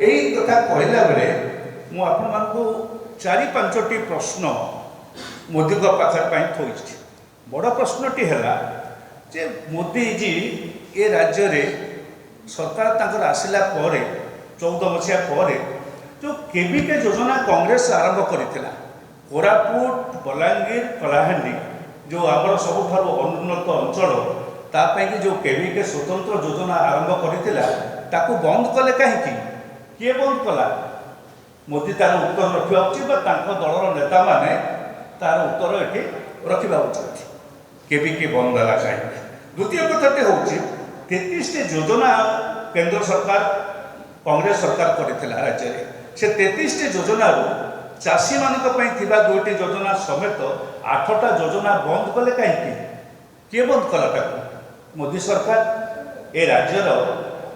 यही कथा कहला बेले मु आपको चारि पांचटी प्रश्न मोदी पाखे थोड़ी बड़ प्रश्नटी है जे मोदी जी ए राज्य रे सरकार तांकर आसिला परे 14 मसीहा पर जो केविके योजना कांग्रेस आरंभ करथिला कोरापुट बलांगीर कलाहांडी जो आमर सबुठ अनुन्नत अंचल तापाई कि जो केविके स्वतंत्र योजना आरंभ करथिला ताकू बंद कले कहीं किए बंद कला मोदी तार उत्तर रखा उचित दलर नेता माने तार उत्तर ये रखा उचित केविके बंद है कहीं। द्वितीय कथाटी हूँ 33 योजना केंद्र सरकार कांग्रेस सरकार करथिला राज्य रे से 33 योजना चाषी मानी दुईटी योजना समेत 8टा योजना बंद कले कहीं किए बंद कला मोदी सरकार ए राज्यर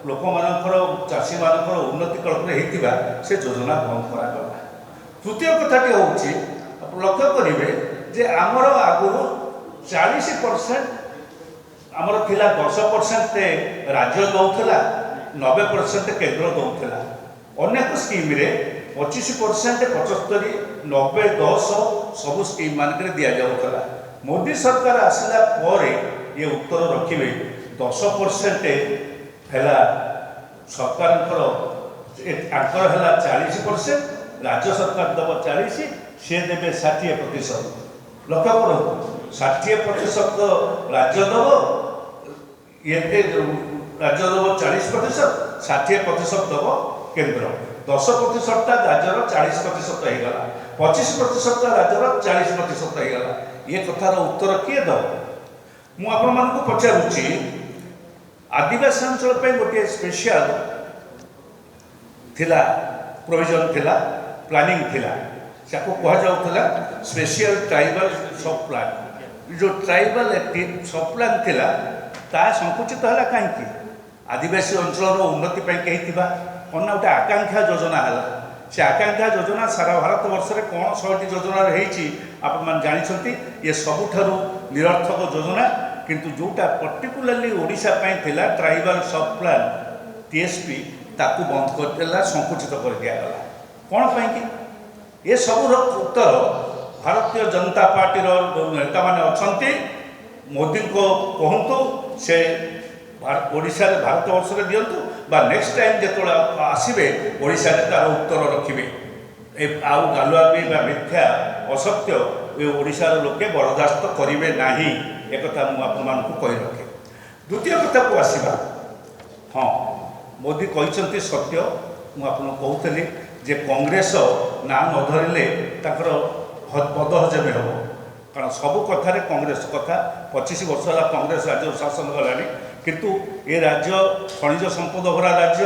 लोक मानकर चाषी मानकर उन्नति कल्पना होता से योजना बंद करागला। तृतीय कथाटी हूँ लक्ष्य करेंगे जे आमर आगु 40% आमर थिला 10% राज्य दौला 90% केंद्र दौला अनेक स्कीम रे 25% 75 90 10 सब स्कीम मानक दि जाऊला। मोदी सरकार आसला पर ये उत्तर रखिए 10% है सरकार 40% राज्य सरकार दब 40 सी देवे 60%। लक्ष्य करूँ 60% राज्य दब ये राज्य दब 40% 60% दब केंद्र 10% राज्यर 40% होगा 25% राज्यर 40% होगा ये कथार उत्तर किए दब मुझे पचारुची आदिवासी अंचल गोटे स्पेशल थिला प्रोविजन थिला प्लानिंग थिला कहुला स्पेशल ट्राइबल सब प्लान जो ट्राइबल सब प्लान थिला ता संकुचित है कहीं आदिवासी अंचल उन्नति कहीं कौन गोटे आकांक्षा योजना है से आकांक्षा योजना सारा भारत वर्ष में कौन 100टी योजना आप जानते ये सबुठार निरर्थक योजना किंतु जोटा पर्टिकुलरली ओडिशा थिला ट्राइबल सब प्लान टीएसपी ताकू बंद कर संकुचित कर दिगला कौन पाई ये सबूर उत्तर भारतीय जनता पार्टी नेता माने अच्छा मोदी को कहतु से ओडिशा भारत वर्ष में दिंतु नेक्स्ट टाइम जो आसवे ओडिशा तार उत्तर रखिए आउ गालुआबी मिथ्या असत्य ये ओडिशार लोके बरदास्त करेंगे ना एक कही रखे। द्वितीय कथा को आसवा हाँ मोदी कहते सत्य मुझे कहती जे कांग्रेस ना न धरले बदहजमी हम कारण सबू कथार कांग्रेस कथा 25 वर्ष है कांग्रेस राज्य शासन गलानी किंतु ये राज्य खनिज संपद भरा राज्य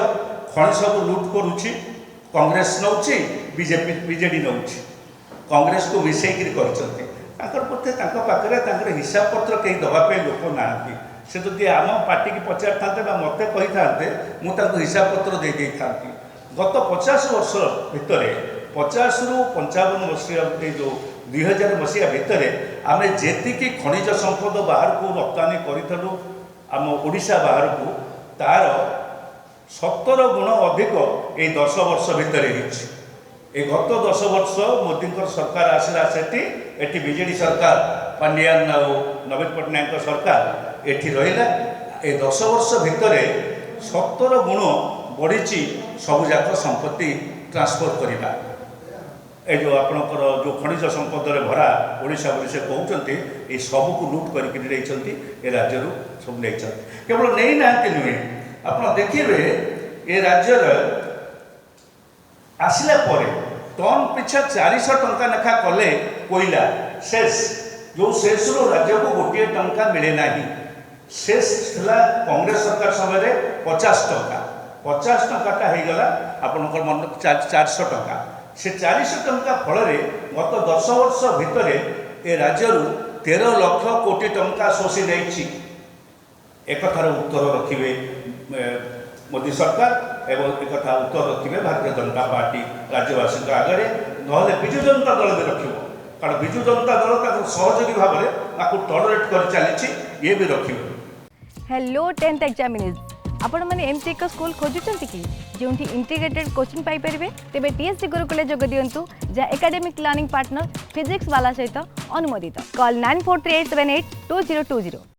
खनि सब लुट करुच्ची कांग्रेस नौ बीजेपी बीजेडी नौ कांग्रेस को मिसेक पाखे हिसाब पत्र कहीं दवाई लोक ना से जदि आम पार्टी की पचार था मत कही था मुझे हिसाब पत्र दे था गत 50 वर्ष भितर 50 रु 55 मसीहा जो 2000 मसीहा भितर आम जी खनिज संपद बाहर को रप्तानी करूँ आम ओडिशा बाहर को तार 17 गुण अधिक ये 10 वर्ष भितर ये गत 10 वर्ष मोदी सरकार आसला से बीजेडी सरकार पांडियान नवीन पट्टनायक सरकार एटी रहा ये 10 वर्ष भितर 17 गुण बढ़ी सबुजाक संपत्ति ट्रांसफर करवा ये जो आपणकर जो खनिज संपद भरा ओडिशा बोली से कहते ये सबको लुट कर राज्य सब नहीं केवल नहीं ना नुहे आप देखिए ये राज्य आसला टन पिछा 400 टंका लेखा कले कोईला शेष जो शेष रू राज्य को गोटे टंका मिले ना शेष कांग्रेस सरकार समय 50 टंका 50 टंकाटा होगला आपंकर मन 400 टंका से 400 टंका फल गत 10 वर्ष भितर ए राज्य 13 लाख कोटी टंका शोषी नहीं एक उत्तर रखिए मोदी सरकार एवं एक उत्तर रखिए भारतीय जनता पार्टी राज्यवासी आगे ना विजु जनता दल भी रख कारण विजु जनता दल सहयोगी भाव में टलरेट कर चली ये भी रखिए। हेलो 10th एग्जामिनीज आपण मैंने एमती एक स्कूल खोजुंट कि जो इंटीग्रेटेड कोचिंग पाइपर तेरे टीएससी गुरुकुल जोग दिंतु जहाँ एकेडमिक लर्निंग पार्टनर फिजिक्स वाला सहित अनुमोदित कॉल 9438782020।